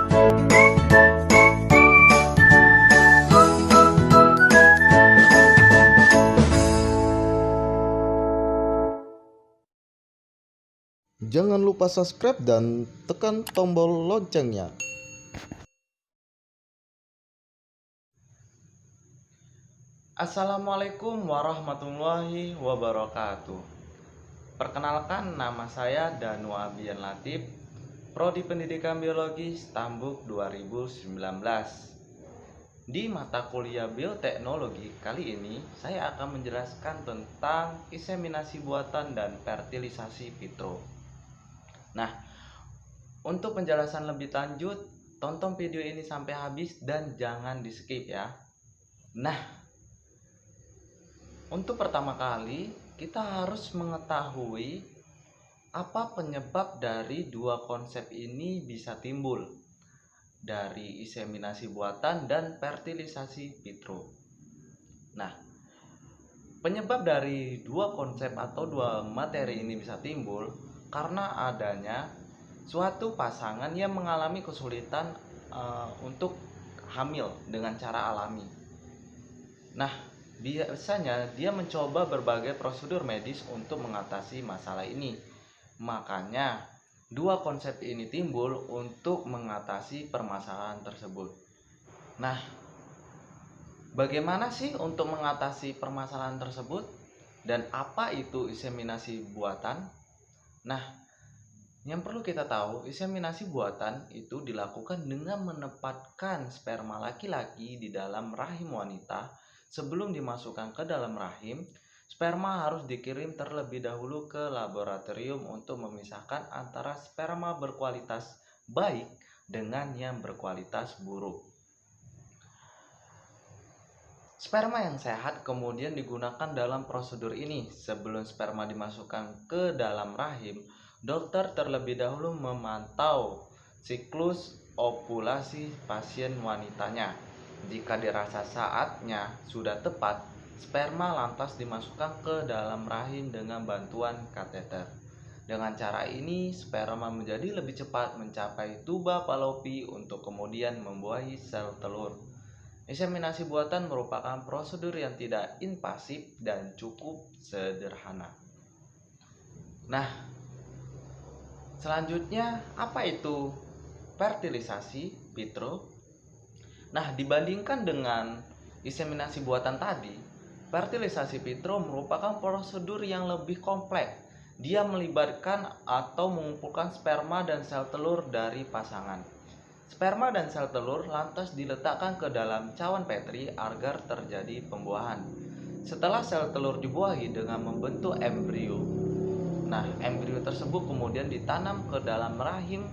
Jangan lupa subscribe dan tekan tombol loncengnya. Assalamualaikum warahmatullahi wabarakatuh. Perkenalkan, nama saya Danu Abian Latif, Prodi Pendidikan Biologi Stambuk 2019. Di mata kuliah bioteknologi kali ini, saya akan menjelaskan tentang inseminasi buatan dan fertilisasi vitro. Nah, untuk penjelasan lebih lanjut, tonton video ini sampai habis dan jangan di skip ya. Nah, untuk pertama kali kita harus mengetahui apa penyebab dari dua konsep ini bisa timbul, dari inseminasi buatan dan fertilisasi vitro. Nah, penyebab dari dua konsep atau dua materi ini bisa timbul karena adanya suatu pasangan yang mengalami kesulitan untuk hamil dengan cara alami. Nah, biasanya dia mencoba berbagai prosedur medis untuk mengatasi masalah ini. Makanya dua konsep ini timbul untuk mengatasi permasalahan tersebut. Nah, bagaimana sih untuk mengatasi permasalahan tersebut? Dan apa itu inseminasi buatan? Nah, yang perlu kita tahu, inseminasi buatan itu dilakukan dengan menempatkan sperma laki-laki di dalam rahim wanita. Sebelum dimasukkan ke dalam rahim, sperma harus dikirim terlebih dahulu ke laboratorium untuk memisahkan antara sperma berkualitas baik dengan yang berkualitas buruk. Sperma yang sehat kemudian digunakan dalam prosedur ini. Sebelum sperma dimasukkan ke dalam rahim, dokter terlebih dahulu memantau siklus ovulasi pasien wanitanya. Jika dirasa saatnya sudah tepat, sperma lantas dimasukkan ke dalam rahim dengan bantuan kateter. Dengan cara ini, sperma menjadi lebih cepat mencapai tuba Fallopi untuk kemudian membuahi sel telur. Inseminasi buatan merupakan prosedur yang tidak invasif dan cukup sederhana. Nah, selanjutnya apa itu fertilisasi vitro? Nah, dibandingkan dengan inseminasi buatan tadi, fertilisasi vitro merupakan prosedur yang lebih kompleks. Dia melibatkan atau mengumpulkan sperma dan sel telur dari pasangan. Sperma dan sel telur lantas diletakkan ke dalam cawan Petri agar terjadi pembuahan. Setelah sel telur dibuahi dengan membentuk embrio, nah embrio tersebut kemudian ditanam ke dalam rahim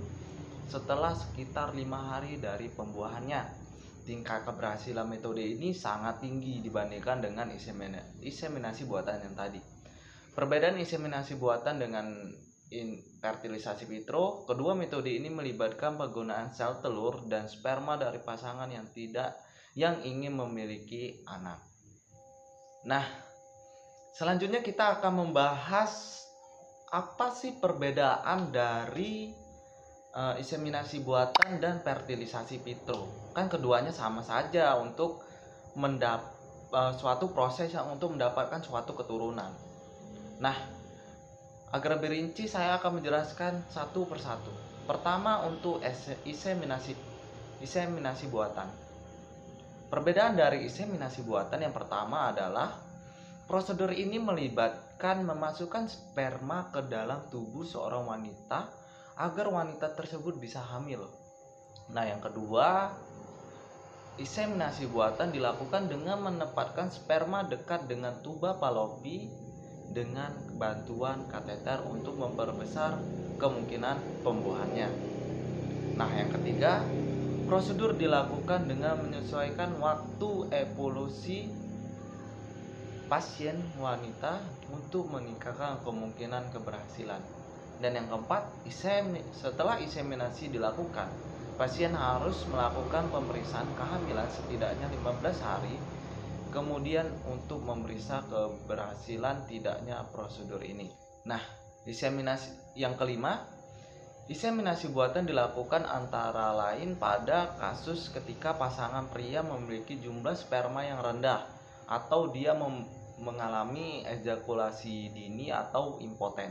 setelah sekitar 5 hari dari pembuahannya. Tingkat keberhasilan metode ini sangat tinggi dibandingkan dengan inseminasi buatan yang tadi. Perbedaan inseminasi buatan dengan fertilisasi vitro, kedua metode ini melibatkan penggunaan sel telur dan sperma dari pasangan yang ingin memiliki anak. Nah, selanjutnya kita akan membahas apa sih perbedaan dari inseminasi buatan dan fertilisasi vitro. Kan keduanya sama saja untuk suatu proses yang untuk mendapatkan suatu keturunan. Nah, agar lebih rinci saya akan menjelaskan satu persatu. Pertama, untuk inseminasi buatan. Perbedaan dari inseminasi buatan yang pertama adalah prosedur ini melibatkan memasukkan sperma ke dalam tubuh seorang wanita agar wanita tersebut bisa hamil. Nah, yang kedua, inseminasi buatan dilakukan dengan menempatkan sperma dekat dengan tuba Fallopi dengan bantuan kateter untuk memperbesar kemungkinan pembuahannya. Nah, yang ketiga, prosedur dilakukan dengan menyesuaikan waktu evolusi pasien wanita untuk meningkatkan kemungkinan keberhasilan. Dan yang keempat, setelah inseminasi dilakukan, pasien harus melakukan pemeriksaan kehamilan setidaknya 15 hari kemudian untuk memeriksa keberhasilan tidaknya prosedur ini. Nah, inseminasi yang kelima, Inseminasi buatan dilakukan antara lain pada kasus ketika pasangan pria memiliki jumlah sperma yang rendah atau dia mengalami ejakulasi dini atau impoten.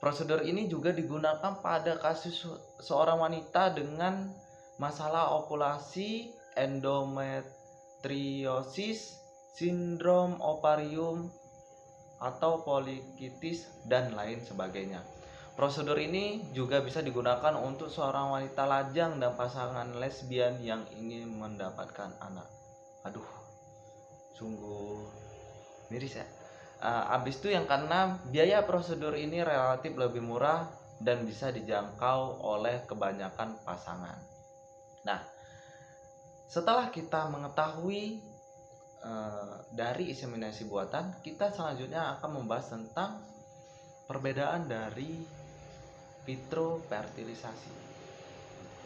Prosedur ini juga digunakan pada kasus seorang wanita dengan masalah ovulasi, endometriosis, sindrom ovarium atau polikitis dan lain sebagainya. Prosedur ini juga bisa digunakan untuk seorang wanita lajang dan pasangan lesbian yang ingin mendapatkan anak. Aduh, sungguh miris ya. Abis itu yang keenam, biaya prosedur ini relatif lebih murah dan bisa dijangkau oleh kebanyakan pasangan. Nah, setelah kita mengetahui dari inseminasi buatan, kita selanjutnya akan membahas tentang perbedaan dari vitro fertilisasi.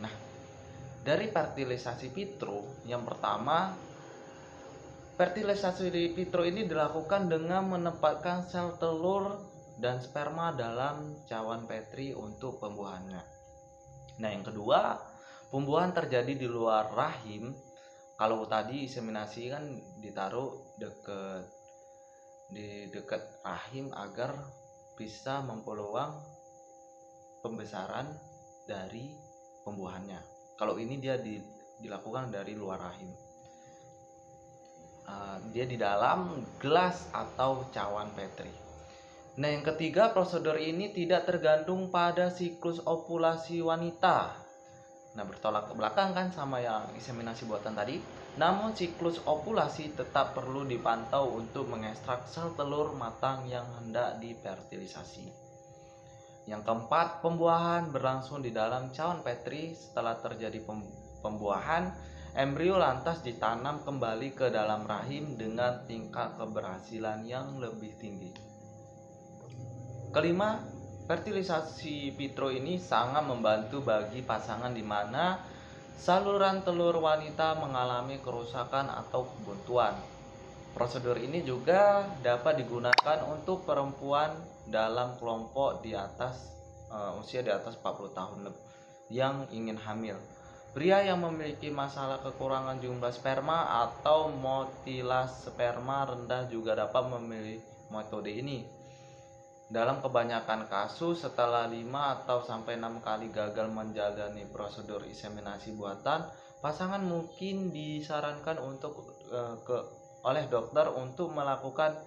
Nah, dari fertilisasi vitro, yang pertama, fertilisasi vitro ini dilakukan dengan menempatkan sel telur dan sperma dalam cawan Petri untuk pembuahannya. Nah, yang kedua, pembuahan terjadi di luar rahim. Kalau tadi inseminasi kan ditaruh di dekat rahim agar bisa mempeluang pembesaran dari pembuahannya. Kalau ini dia dilakukan dari luar rahim. Dia di dalam gelas atau cawan Petri. Nah, yang ketiga, prosedur ini tidak tergantung pada siklus ovulasi wanita. Nah, bertolak ke belakang kan sama yang inseminasi buatan tadi. Namun siklus ovulasi tetap perlu dipantau untuk mengekstrak sel telur matang yang hendak difertilisasi. Yang keempat, pembuahan berlangsung di dalam cawan Petri. Setelah terjadi pembuahan, embrio lantas ditanam kembali ke dalam rahim dengan tingkat keberhasilan yang lebih tinggi. Kelima, fertilisasi vitro ini sangat membantu bagi pasangan di mana saluran telur wanita mengalami kerusakan atau kebuntuan. Prosedur ini juga dapat digunakan untuk perempuan dalam kelompok di atas usia di atas 40 tahun yang ingin hamil. Pria yang memiliki masalah kekurangan jumlah sperma atau motilas sperma rendah juga dapat memilih metode ini. Dalam kebanyakan kasus, setelah 5 atau sampai 6 kali gagal menjalani prosedur inseminasi buatan, pasangan mungkin disarankan untuk oleh dokter untuk melakukan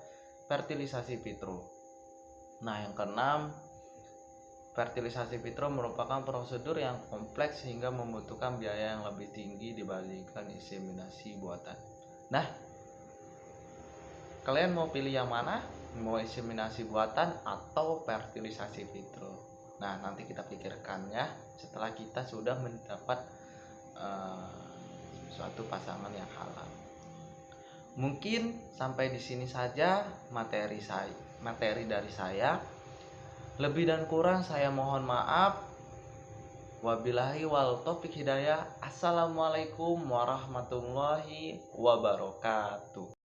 fertilisasi vitro. Nah, yang keenam, fertilisasi vitro merupakan prosedur yang kompleks sehingga membutuhkan biaya yang lebih tinggi dibandingkan inseminasi buatan. Nah, kalian mau pilih yang mana? Mau inseminasi buatan atau fertilisasi vitro? Nah, nanti kita pikirkan ya setelah kita sudah mendapat suatu pasangan yang halal. Mungkin sampai di sini saja materi dari saya. Lebih dan kurang saya mohon maaf. Wabillahi wal taufiq hidayah. Assalamualaikum warahmatullahi wabarakatuh.